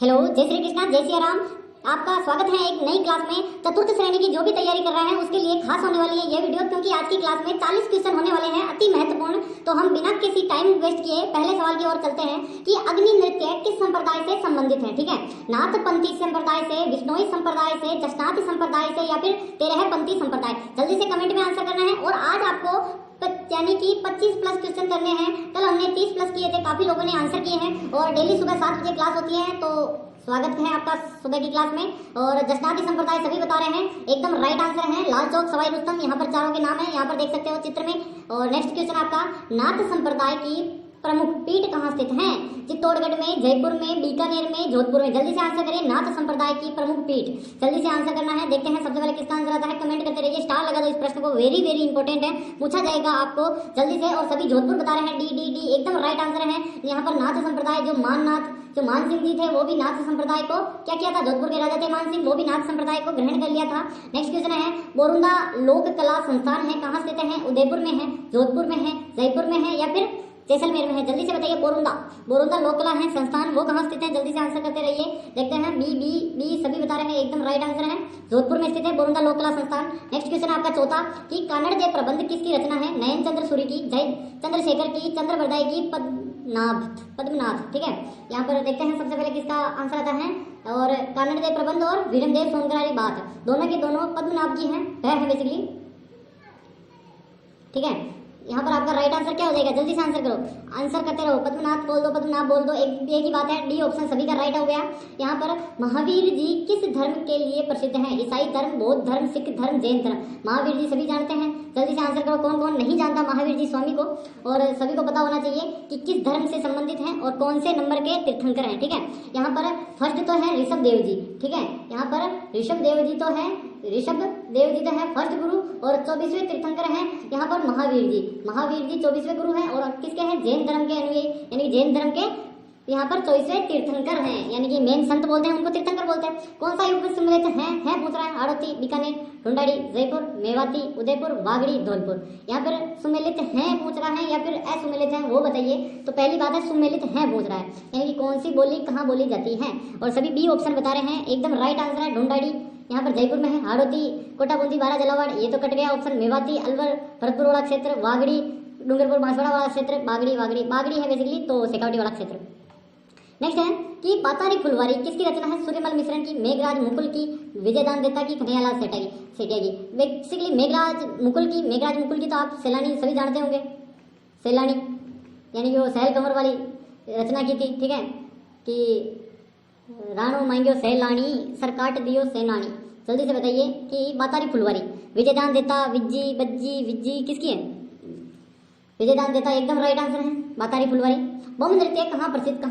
Hello, जय श्री कृष्णा, जय श्री राम। आपका स्वागत है एक नई क्लास में। चतुर्थ श्रेणी की जो भी तैयारी कर रहे हैं उसके लिए खास होने वाली है यह वीडियो, क्योंकि आज की क्लास में 40 क्वेश्चन होने वाले हैं, अति महत्वपूर्ण। तो हम बिना किसी टाइम वेस्ट किए पहले सवाल की ओर चलते हैं कि अग्नि नृत्य किस संप्रदाय से संबंधित है। ठीक है, नाथपंथी संप्रदाय से, विष्णोई संप्रदाय से, जशनाथी संप्रदाय से या फिर तेरहपंथी संप्रदाय। जल्दी से कमेंट में आंसर करना है। और आज आपको यानी कि 25 प्लस क्वेश्चन करने हैं। कल हमने 30 प्लस किए थे, काफी लोगों ने आंसर किए हैं। और डेली सुबह 7 बजे क्लास होती है, तो स्वागत है आपका सुबह की क्लास में। और जशनाथी संप्रदाय सभी बता रहे हैं, एकदम राइट आंसर है। लाल चौक सवाई रुस्तम, यहाँ पर चारों के नाम है, यहाँ पर देख सकते हो चित्र में। और नेक्स्ट क्वेश्चन आपका, नाथ संप्रदाय की प्रमुख पीठ कहाँ स्थित है? चित्तौड़गढ़ में, जयपुर में, बीकानेर में, जोधपुर में। जल्दी से आंसर करिए, नाथ संप्रदाय की प्रमुख पीठ। जल्दी से आंसर करना है। देखते हैं सबसे पहले किसका आंसर आता है, कमेंट करते रहिए। स्टार लगा दो इस प्रश्न को, वेरी वेरी इंपॉर्टेंट है, पूछा जाएगा आपको जल्दी से। और सभी जोधपुर बता रहे हैं, डी डी डी एकदम राइट आंसर है। यहाँ पर नाथ संप्रदाय जो मान सिंह जी थे वो भी नाथ संप्रदाय को क्या किया था, जोधपुर के राजा थे मान सिंह, वो भी नाथ संप्रदाय को ग्रहण कर लिया था। नेक्स्ट क्वेश्चन है, बोरुंदा लोक कला संस्थान है, कहाँ स्थित है? उदयपुर में है, जोधपुर में है, जयपुर में है या फिर जैसलमेर में है? जल्दी से बताइए। बोरुंदा लोक कला है संस्थान, वो कहाँ स्थित है? जल्दी से आंसर करते रहिए। देखते हैं, बी बी बी सभी बता रहे हैं, एकदम राइट आंसर है, जोधपुर में स्थित है बोरुंदा लोक कला संस्थान। नेक्स्ट क्वेश्चन आपका चौथा कि कानड़ जय प्रबंध किसकी रचना है? नयन चंद्र सूरी की, जय चंद्रशेखर की, चंद्रवरदाय की, पद्मनाथ। ठीक है, यहाँ पर देखते हैं सबसे पहले किसका आंसर आता है। और कानड़ जय प्रबंध और वीरमदेव सोनकरारी बात दोनों की दोनों पद्मनाभ की है बेसिकली। ठीक है, यहाँ पर आपका राइट आंसर क्या हो जाएगा? जल्दी से आंसर करो, आंसर करते रहो। पद्मनाथ बोल दो, पद्मनाभ बोल दो, एक ही बात है। डी ऑप्शन सभी का राइट हो गया। यहाँ पर महावीर जी किस धर्म के लिए प्रसिद्ध हैं? ईसाई धर्म, बौद्ध धर्म, सिख धर्म, जैन धर्म। महावीर जी सभी जानते हैं, जल्दी से आंसर करो। कौन कौन नहीं जानता महावीर जी स्वामी को? और सभी को पता होना चाहिए कि किस धर्म से संबंधित हैं और कौन से नंबर के तीर्थंकर हैं। ठीक है, यहाँ पर फर्स्ट तो है ऋषभ देव जी। ठीक है, यहाँ पर ऋषभ देव जी तो है फर्स्ट गुरु और 24वें तीर्थंकर हैं यहाँ पर महावीर जी 24वें गुरु हैं। और किसके हैं? जैन धर्म के अनुयायी, यानी जैन धर्म के यहाँ पर 24वें तीर्थंकर हैं, यानी कि मेन संत बोलते हैं उनको, तीर्थंकर बोलते हैं। कौन सा युग सम्मिलित है पूछ रहा है? हाड़ौती, बीकानेर, ढूंढाड़ी, जयपुर, मेवाती, उदयपुर, वागड़ी, धौलपुर। यहाँ पर सुमेलित है पूछ रहा है या फिर असुमेलित है वो बताइए। तो पहली बात है सुमेलित है पूछ रहा है, यानी कि कौन सी बोली कहाँ बोली जाती है। और सभी बी ऑप्शन बता रहे हैं, एकदम राइट आंसर है। ढूंढाड़ी यहाँ पर जयपुर में है, हाड़ौती, कोटाबूंदी, बारा जलावाड़, ये तो कट गया ऑप्शन। मेवाती, अलवर, भरतपुर वाला क्षेत्र, वागड़ी, डूंगरपुर, बांसवाड़ा वाला क्षेत्र, बागड़ी है बेसिकली, तो शेखावटी वाला क्षेत्र। नेक्स्ट है कि पातारी फुलवारी किसकी रचना है? सूर्यमल मिश्रण की, मेघराज मुकुल की, विजयदान देता की, कन्हैयालाल सेठिया की। बेसिकली मेघराज मुकुल की तो आप सैलानी सभी जानते होंगे, सैलानी यानी कि वो सहल कंवर वाली रचना की थी। ठीक है, कि राणो मांग्यो सैलानी, सर काट दियो सेनानी। जल्दी से बताइए कि बातारी फुलवारी, विजयदान देता, विज्जी किसकी है? विजयदान देता एकदम राइट आंसर है, बातारी फुलवारी। बम नृत्य कहाँ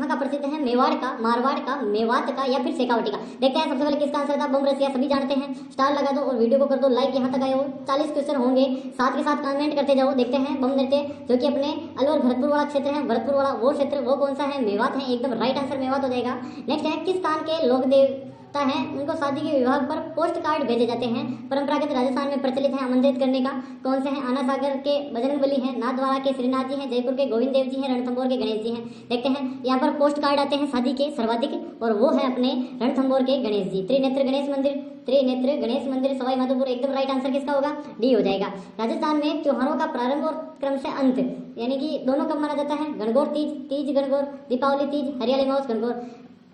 का प्रसिद्ध है? मेवाड़ का, मारवाड़ का, मेवात का या फिर शेखावटी का। देखते हैं सबसे पहले किसका आंसर था। बम रसिया सभी जानते हैं, स्टार लगा दो और वीडियो को कर दो लाइक। यहाँ तक आए हो 40 क्वेश्चन होंगे, साथ के साथ कमेंट करते जाओ। देखते हैं बम नृत्य जो कि अपने अलवर भरतपुर वाला क्षेत्र है, भरतपुर वाला वो क्षेत्र वो कौन सा है? मेवात है, एकदम राइट आंसर मेवात हो जाएगा। नेक्स्ट है, किस स्थान के लोक देवता हैं उनको शादी के विवाह पर पोस्ट कार्ड भेजे जाते हैं? परंपरागत राजस्थान में प्रचलित है आमंत्रित करने का। कौन से हैं? आना सागर के बजरंगबली हैं, नाथद्वारा के श्रीनाथ जी हैं, जयपुर के गोविंद देव जी हैं, रणथंभौर के गणेश जी हैं। देखते हैं, यहाँ पर पोस्ट कार्ड आते हैं शादी के सर्वाधिक, और वो है अपने रणथंभौर के गणेश जी। त्रिनेत्र गणेश मंदिर सवाई माधोपुर, एकदम राइट आंसर किसका होगा? डी हो जाएगा। राजस्थान में त्योहारों का प्रारंभ और क्रम से अंत यानी कि दोनों कब माना जाता है? गणगौर तीज गणगौर, दीपावली तीज, हरियाली महोत्सव गणगौर,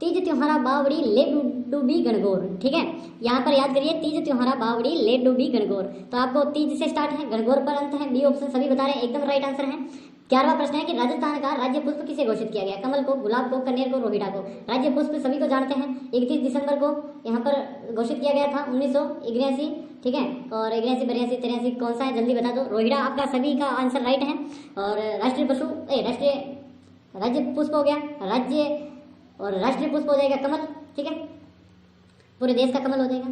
तीज त्योहारा बावड़ी ले डूबी गणगौर। ठीक है, यहाँ पर याद करिए, तीज त्योहारा बावड़ी ले डूबी गणगौर। तो आपको तीज से स्टार्ट है, गणगौर पर अंत है। बी ऑप्शन सभी बता रहे हैं, एकदम राइट आंसर है। 11वां प्रश्न है कि राजस्थान का राज्य पुष्प किसे घोषित किया गया? कमल को, गुलाब को, कनेर को, रोहिड़ा को। राज्य पुष्प सभी को जानते हैं, 31 दिसंबर को यहाँ पर घोषित किया गया था 1983। ठीक है, और 81, 82, 83 कौन सा है? जल्दी बता दो। रोहिड़ा आपका सभी का आंसर राइट है। और राज्य पुष्प हो गया राष्ट्रीय पुष्प हो जाएगा कमल। ठीक है, पूरे देश का कमल हो जाएगा।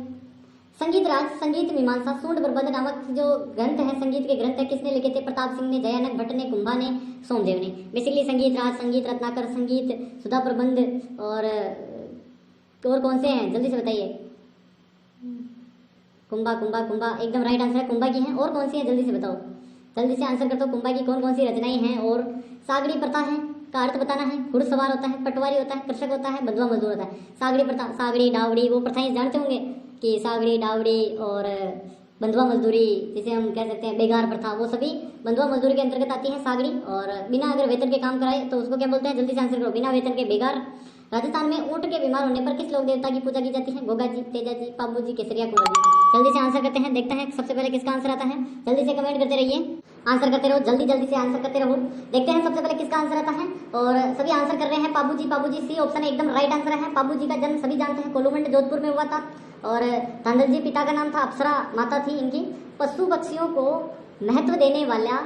संगीत राज, संगीत मीमांसा, सूंड प्रबंध नामक जो ग्रंथ है, संगीत के ग्रंथ है, किसने लिखे थे? प्रताप सिंह ने, जयानक भट्ट ने, कुंभा ने, सोमदेव ने। बेसिकली संगीत राज, संगीत रत्नाकर, संगीत सुधा प्रबंध और कौन से हैं? जल्दी से बताइए। कुंभा एकदम राइट आंसर है, कुंभा की हैं। और कौन सी है? जल्दी से बताओ, जल्दी से आंसर कर दो। कुंभा की कौन कौन सी रचनाएं हैं? और सागरी प्रथा है, का अर्थ बताना है। घुड़सवार होता है, पटवारी होता है, कृषक होता है, बंधुआ मजदूर होता है। सागड़ी प्रथा, सागड़ी डावड़ी वो प्रथाएं जानते होंगे कि सागड़ी डावड़ी और बंधुआ मजदूरी जिसे हम कह सकते हैं बेगार प्रथा, वो सभी बंधुआ मजदूरी के अंतर्गत आती है। सागड़ी और बिना अगर वेतन के काम कराए तो उसको क्या बोलते हैं, जल्दी से आंसर करो, बिना वेतन के बेगार। राजस्थान में ऊंट के बीमार होने पर किस लोक देवता की पूजा की जाती है, गोगा जी, तेजा जी, पाबू जी, केसरिया, कुंवर जी। जल्दी से आंसर करते हैं, देखते हैं सबसे पहले किसका आंसर आता है। जल्दी से कमेंट करते रहिए, आंसर करते रहो, जल्दी जल्दी से आंसर करते रहो। देखते हैं सबसे पहले किसका आंसर आता है और सभी आंसर कर रहे हैं पाबू जी। पाबू जी सी ऑप्शन एकदम राइट आंसर है। पाबू जी का जन्म सभी जानते हैं, कोलुमंड जोधपुर में हुआ था और धंधल जी पिता का नाम था, अप्सरा माता थी इनकी। पशु पक्षियों को महत्व देने वाला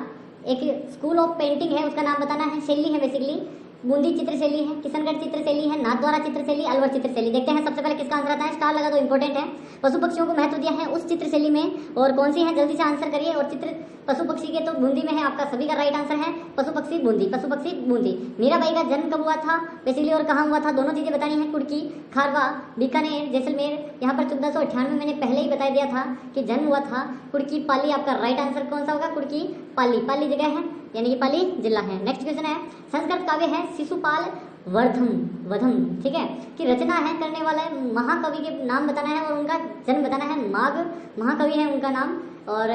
एक स्कूल ऑफ पेंटिंग है, उसका नाम बताना है, शैली है बेसिकली। बूंदी चित्र शैली है, किशनगढ़ चित्र शैली है, नाथद्वारा चित्र शैली, अलवर चित्र शैली। देखते हैं सबसे पहले किसका आंसर आता है, स्टार लगा तो इंपॉर्टेंट है। पशु पक्षियों को महत्व दिया है उस चित्र शैली में और कौन सी है, जल्दी से आंसर करिए। और चित्र पशु पक्षी के तो बूंदी में है, आपका सभी का राइट आंसर है पशु पक्षी बूंदी, पशु पक्षी बूंदी। मीराबाई का जन्म कब हुआ था बेसिकली और कहाँ हुआ था, दोनों चीजें बतानी है। कुर्की, खारवा, बीकानेर, जैसलमेर। यहाँ पर 1498 मैंने पहले ही बता दिया था कि जन्म हुआ था कुर्की पाली। आपका राइट आंसर कौन सा होगा, कुर्की पाली, पाली जगह है यानी कि पाली जिला है। नेक्स्ट क्वेश्चन है, संस्कृत काव्य है शिशुपाल वधम, ठीक है, की रचना है करने वाला महाकवि के नाम बताना है और उनका जन्म बताना है। माघ महाकवि है उनका नाम और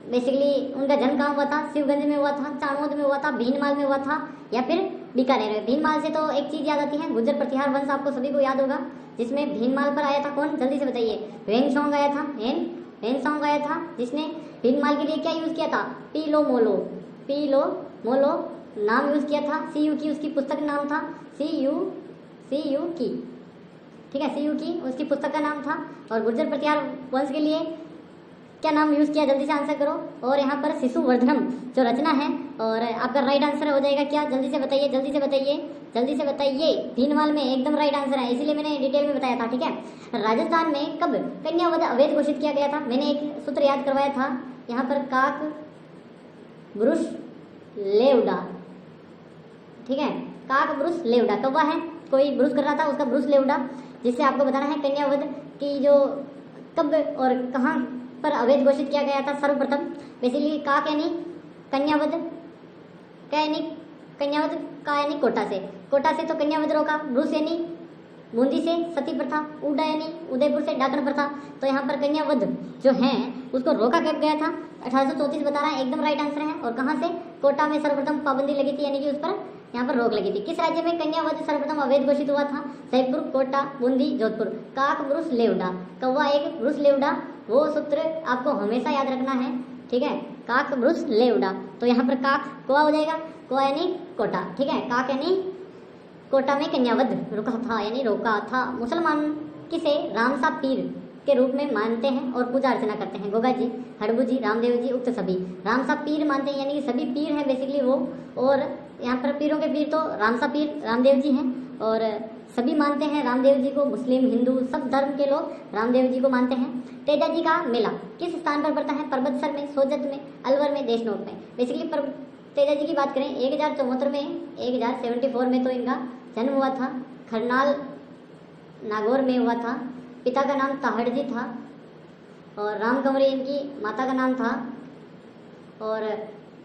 बेसिकली उनका जन्म कहाँ हुआ था, शिवगंज में हुआ था, चाणोद में हुआ था, भीनमाल में हुआ था या फिर बीकानेर में। भीनमाल से तो एक चीज याद आती है, गुर्जर प्रतिहार वंश आपको सभी को याद होगा, जिसमें भीनमाल पर आया था कौन, जल्दी से बताइए। वेंगसोंग आया था, वेंगसोंग आया था, जिसने भीनमाल के लिए क्या यूज किया था, पीलो मोलो नाम यूज किया था। सीयू की उसकी पुस्तक नाम था, सीयू की, ठीक है, सीयू की उसकी पुस्तक का नाम था। और गुर्जर प्रतिहार वंश के लिए क्या नाम यूज किया, जल्दी से आंसर करो। और यहाँ पर शिशुवर्धनम जो रचना है और आपका राइट आंसर हो जाएगा क्या, जल्दी से बताइए, जल्दी से बताइए, जल्दी से बताइए। भीनमाल में एकदम राइट आंसर है, इसीलिए मैंने डिटेल में बताया था, ठीक है। राजस्थान में कब कन्यावध अवैध घोषित किया गया था, मैंने एक सूत्र याद करवाया था यहाँ पर, काक ब्रुश लेवडा, ठीक है, काक ब्रुश लेवडा। कौवा है, कोई ब्रुश कर रहा था उसका ब्रुश लेवडा, जिससे आपको बताना है कन्यावध की जो कब और कहाँ पर अवैध घोषित किया गया था सर्वप्रथम। बेसिकली काक यानी कन्यावध, कन्यावध का यानी कोटा से तो कन्यावध रोका। ब्रुश यानी बूंदी से सती प्रथा, उडा यानी उदयपुर से डाकन प्रथा। तो यहाँ पर कन्यावध जो है उसको रोका कब गया था, 1834 बता रहा है, एकदम राइट आंसर है। और कहाँ से, कोटा में सर्वप्रथम पाबंदी लगी थी, यानी कि उस पर यहाँ पर रोक लगी थी। किस राज्य में कन्यावध सर्वप्रथम अवैध घोषित हुआ था, जयपुर, कोटा, बूंदी, जोधपुर। काक ब्रुश लेवडा, कौवा एक ब्रुश लेवडा, वो सूत्र आपको हमेशा याद रखना है, ठीक है, काक ब्रुश लेवडा। तो यहाँ पर काक कौवा हो जाएगा, कौवा यानी कोटा, ठीक है, काक यानी कोटा में कन्यावध रुका था यानी रोका था। मुसलमान किसे रामसा पीर के रूप में मानते हैं और पूजा अर्चना करते हैं, गोगा जी, हड़बू जी, रामदेव जी, उक्त सभी। रामसा पीर मानते हैं यानी कि सभी पीर हैं बेसिकली वो, और यहाँ पर पीरों के पीर तो रामसा पीर रामदेव जी हैं और सभी मानते हैं रामदेव जी को। मुस्लिम, हिंदू, सब धर्म के लोग रामदेव जी को मानते हैं। तेजा जी का मेला किस स्थान पर पड़ता है, परबतसर में, सोजत में, अलवर में, देशनोक में। बेसिकली तेजा जी की बात करें 1074 में, 1074 में तो इनका जन्म हुआ था, खरनाल नागौर में हुआ था। पिता का नाम ताहड़जी था और रामकंवरी इनकी माता का नाम था और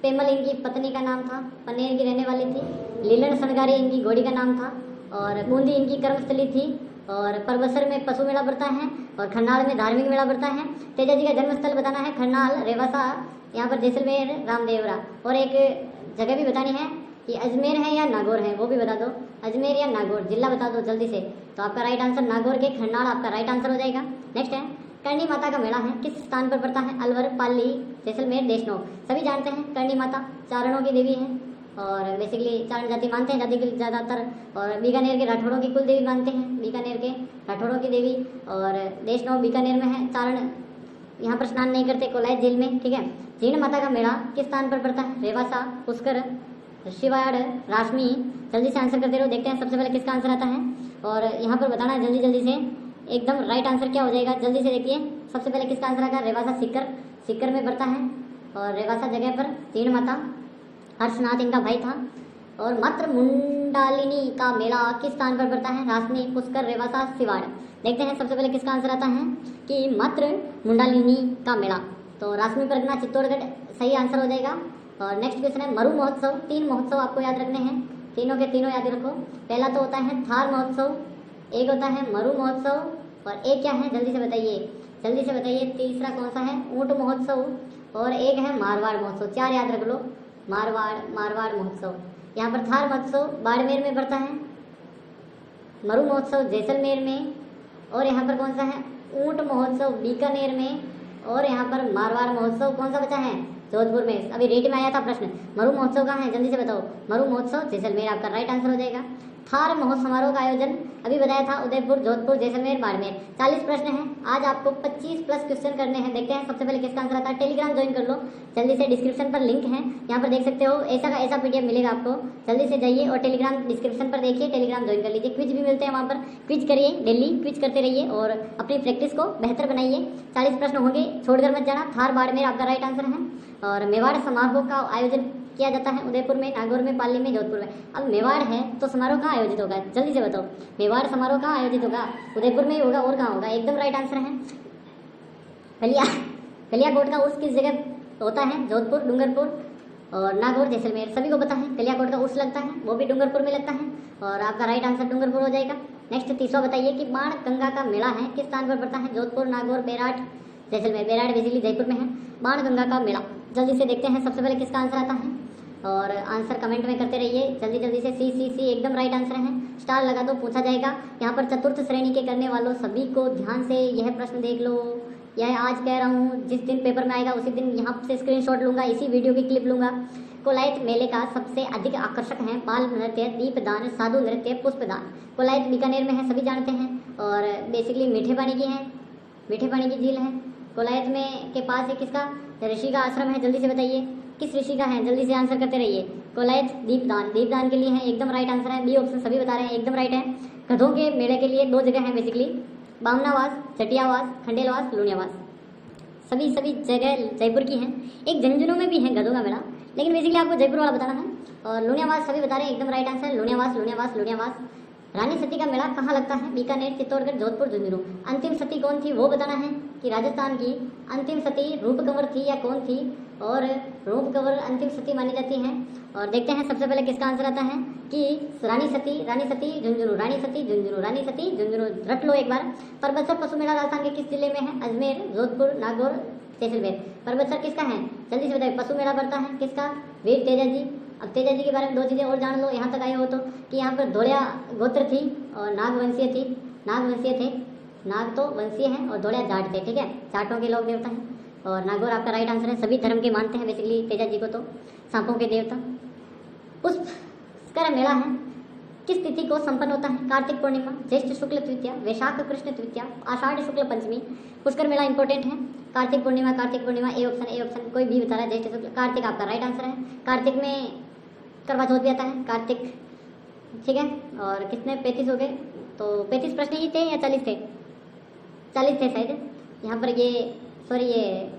पेमल इनकी पत्नी का नाम था, पनेर की रहने वाली थी। लीलन सनगारी इनकी घोड़ी का नाम था और बूंदी इनकी कर्मस्थली थी और परबसर में पशु मेला पड़ता है और खरनाल में धार्मिक मेला पड़ता है। तेजा जी का जन्मस्थल बताना है, खरनाल, रेवासा, यहाँ पर जैसलमेर, रामदेवरा। और एक जगह भी बतानी है कि अजमेर है या नागौर है, वो भी बता दो, अजमेर या नागौर, जिला बता दो जल्दी से। तो आपका राइट आंसर नागौर के खरनाल आपका राइट आंसर हो जाएगा। नेक्स्ट है, करणी माता का मेला है किस स्थान पर पड़ता है, अलवर, पाली, जैसलमेर, देशनोक। सभी जानते हैं करणी माता चारणों की देवी है और बेसिकली चारण जाति मानते हैं, जाति के ज़्यादातर। और बीकानेर के राठौड़ों की कुल देवी मानते हैं, बीकानेर के राठौड़ों की देवी। और देशनोक बीकानेर में है, चारण यहाँ पर स्नान नहीं करते, कोलायत झील में, ठीक है। जीर्ण माता का मेला किस स्थान पर पड़ता है, रेवासा, पुष्कर, शिवाड़, राशमी। जल्दी से आंसर करते रहो, देखते हैं सबसे पहले किसका आंसर आता है और यहाँ पर बताना है जल्दी जल्दी से, एकदम राइट आंसर क्या हो जाएगा, जल्दी से देखिए। सबसे पहले किसका आंसर आएगा, रेवासा, सिक्कर में पड़ता है और रेवासा जगह पर जीर्ण माता, हर्षनाथ इनका भाई था। और मात्र मुंडालिनी का मेला किस स्थान पर पड़ता है, रासनी, पुष्कर, रेवासा, सिवाड़। देखते हैं सबसे पहले किसका आंसर आता है कि मात्र मुंडालिनी का मेला, तो रासमी परगना, चित्तौड़गढ़ सही आंसर हो जाएगा। और नेक्स्ट क्वेश्चन है, मरु महोत्सव, 3 महोत्सव आपको याद रखने हैं, तीनों के तीनों याद रखो। पहला तो होता है थार महोत्सव, एक होता है मरु महोत्सव, और एक क्या है जल्दी से बताइए, जल्दी से बताइए। तीसरा कौन सा है? ऊंट महोत्सव, और एक है मारवाड़ महोत्सव। चार याद रख लो, मारवाड़ महोत्सव। यहाँ पर थार महोत्सव बाड़मेर में पड़ता है, मरु महोत्सव जैसलमेर में, और यहाँ पर कौन सा है? ऊंट महोत्सव बीकानेर में, और यहाँ पर मारवाड़ महोत्सव कौन सा बचा है? जोधपुर में। अभी रेट में आया था प्रश्न, मरु महोत्सव कहाँ है जल्दी से बताओ। मरु महोत्सव जैसलमेर आपका राइट आंसर हो जाएगा। थार महोत्सव समारोह का आयोजन अभी बताया था उदयपुर, जोधपुर, जैसलमेर, बाड़मेर। 40 प्रश्न हैं, आज आपको 25 प्लस क्वेश्चन करने हैं। देखते हैं सबसे पहले किसका आंसर आता है। टेलीग्राम ज्वाइन कर लो जल्दी से, डिस्क्रिप्शन पर लिंक है, यहाँ पर देख सकते हो। ऐसा का ऐसा पीडीएफ मिलेगा आपको, जल्दी से जाइए और टेलीग्राम डिस्क्रिप्शन पर देखिए, टेलीग्राम ज्वाइन कर लीजिए। क्विज भी मिलते हैं वहाँ पर, क्विज करिए, डेली क्विज करते रहिए और अपनी प्रैक्टिस को बेहतर बनाइए। 40 प्रश्न होंगे, छोड़कर मत जाना। थार बाड़मेर आपका राइट आंसर है। और मेवाड़ समारोह का आयोजन किया जाता है उदयपुर में, नागौर में, पाली में, जोधपुर में। अब मेवाड़ है तो समारोह कहाँ आयोजित होगा जल्दी से बताओ। मेवाड़ समारोह कहाँ आयोजित होगा? उदयपुर में ही होगा, और कहाँ होगा? एकदम राइट आंसर है। कलियाकोट का उर्स किस जगह होता है? जोधपुर, डूंगरपुर और नागौर, जैसलमेर। सभी को पता है कलियाकोट का उर्स लगता है, वो भी डूंगरपुर में लगता है, और आपका राइट आंसर डूंगरपुर हो जाएगा। नेक्स्ट तीसरा बताइए कि बाण गंगा का मेला है किस स्थान पर पड़ता है? जोधपुर, नागौर, बेराट, जैसलमेर। बेराट बेसिकली जयपुर में है। बाण गंगा का मेला जल्दी से देखते हैं सबसे पहले किसका आंसर आता है, और आंसर कमेंट में करते रहिए जल्दी जल्दी से। सी एकदम राइट आंसर है। स्टार लगा दो, पूछा जाएगा। यहाँ पर चतुर्थ श्रेणी के करने वालों सभी को ध्यान से यह प्रश्न देख लो। यह आज कह रहा हूँ, जिस दिन पेपर में आएगा उसी दिन यहाँ से स्क्रीनशॉट लूंगा, इसी वीडियो की क्लिप लूंगा। कोलायत मेले का सबसे अधिक आकर्षक है बाल नृत्य, दीपदान, साधु नृत्य, पुष्पदान। कोलायत बीकानेर में है, सभी जानते हैं, और बेसिकली मीठे पानी की है, मीठे पानी की झील है। कोलायत में के पास है किसका? ऋषि का आश्रम है, जल्दी से बताइए किस ऋषि का है, जल्दी से आंसर करते रहिए। कोलायत दीपदान, दीपदान के लिए है, एकदम राइट आंसर है। बी ऑप्शन सभी बता रहे हैं, एकदम राइट है। गधों के मेले के लिए 2 जगह है बेसिकली, बामनावास, चटियावास, खंडेलवास, लुणियावास। सभी जगह जयपुर की हैं। एक झुंझुनू में भी है गधों का मेला, लेकिन बेसिकली आपको जयपुर वाला बताना है। और लुणियावास सभी बता रहे हैं, एकदम राइट आंसर। लुणियावास। रानी सती का मेला कहाँ लगता है? बीकानेर, चित्तौड़गढ़, जोधपुर, झुंझुनू। अंतिम सती कौन थी वो बताना है कि राजस्थान की अंतिम सती रूप कंवर थी या कौन थी? और रूप कंवर अंतिम सती मानी जाती हैं। और देखते हैं सबसे पहले किसका आंसर आता है कि रानी सती झुंझुनू। रट लो एक बार। परबतसर पशु मेला राजस्थान के किस जिले में है? अजमेर, जोधपुर, नागौर, जैसलमेर। परबतसर किसका है जल्दी से बताइए। पशु मेला पड़ता है किसका? वीर तेजा जी। अब तेजा जी के बारे में 2 चीज़ें और जान लो, यहाँ तक आए हो तो, कि यहाँ पर धोलिया गोत्र थी और नागवंशीय थे। नाग तो वंशीय हैं और धोलिया जाट थे, ठीक है, जाटों के लोग देवता हैं। और नागौर आपका राइट आंसर है। सभी धर्म के मानते हैं बेसिकली तेजा जी को, तो सांपों के देवता। पुष्कर मेला है किस तिथि को संपन्न होता है? कार्तिक पूर्णिमा, ज्येष्ठ शुक्ल तृतीया, वैशाख कृष्ण तृतीया, आषाढ़ शुक्ल पंचमी। पुष्कर मेला इंपॉर्टेंट है। कार्तिक पूर्णिमा ए ऑप्शन कोई भी बता रहा है। ज्येष्ठ शुक्ल, कार्तिक आपका राइट आंसर है। कार्तिक में करवा चौथ भी आता है, कार्तिक, ठीक है। और कितने 35 हो गए, तो 35 प्रश्न ही थे या 40 थे? 40 थे शायद। यहाँ पर ये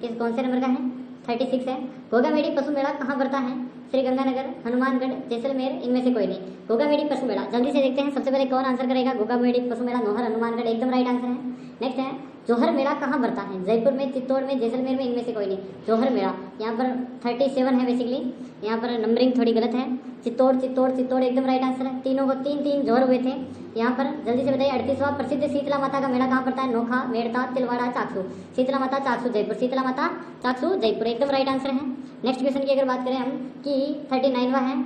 कौन से नंबर का है? 36 है। घोगामेडी पशु मेला कहाँ पड़ता है? श्री गंगानगर, हनुमानगढ़, जैसलमेर, इनमें से कोई नहीं। घोगामेडी पशु मेला जल्दी से देखते हैं सबसे पहले कौन आंसर करेगा। घोगामेडी पशु मेला नौहर, हनुमानगढ़, एकदम राइट आंसर है। नेक्स्ट है जौहर मेला कहाँ पड़ता है? जयपुर में, चित्तौड़ में, जैसलमेर में, इनमें से कोई नहीं। जौहर मेला यहाँ पर 37 है बेसिकली, यहाँ पर नंबरिंग थोड़ी गलत है। चित्तौड़ एकदम राइट आंसर है। तीनों को 3 जौहर हुए थे। यहाँ पर जल्दी से बताइए। 38वां प्रसिद्ध शीतला माता का मेला कहाँ पड़ता है? नोखा, मेड़ता, तिलवाड़ा, चाकसू। शीतला माता चाकसू जयपुर, शीतला माता चाकसू जयपुर, एकदम राइट आंसर है। नेक्स्ट क्वेश्चन की अगर बात करें हम कि 39वां है,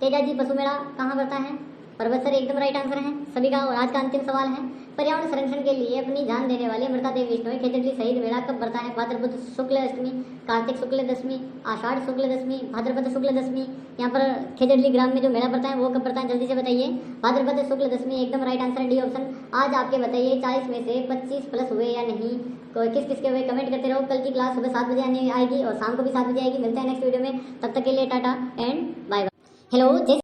तेजा जी पशु मेला कहाँ पड़ता है? परबतसर, एकदम राइट आंसर है सभी का। और आज का अंतिम सवाल है, पर्यावरण संरक्षण के लिए अपनी जान देने वाले अमृता देवी विष्णोई खेजड़ली शहीद मेला कब पड़ता है? भाद्रपद शुक्ल अष्टमी, कार्तिक शुक्ल दशमी, आषाढ़ शुक्ल दशमी, भाद्रपद शुक्ल दशमी। यहाँ पर खेजड़ली ग्राम में जो मेला पड़ता है वो कब पड़ता है? जल्दी से बताइए। भाद्रपद शुक्ल दशमी, एकदम राइट आंसर, डी ऑप्शन। आज आपके बताइए 40 में से 25 प्लस हुए या नहीं? किस के हुए कमेंट करते रहो। कल की क्लास सुबह 7 बजे आएगी और शाम को भी 7 बजे आएगी। मिलते हैं नेक्स्ट वीडियो में, तब तक के लिए tata and bye bye. Hello.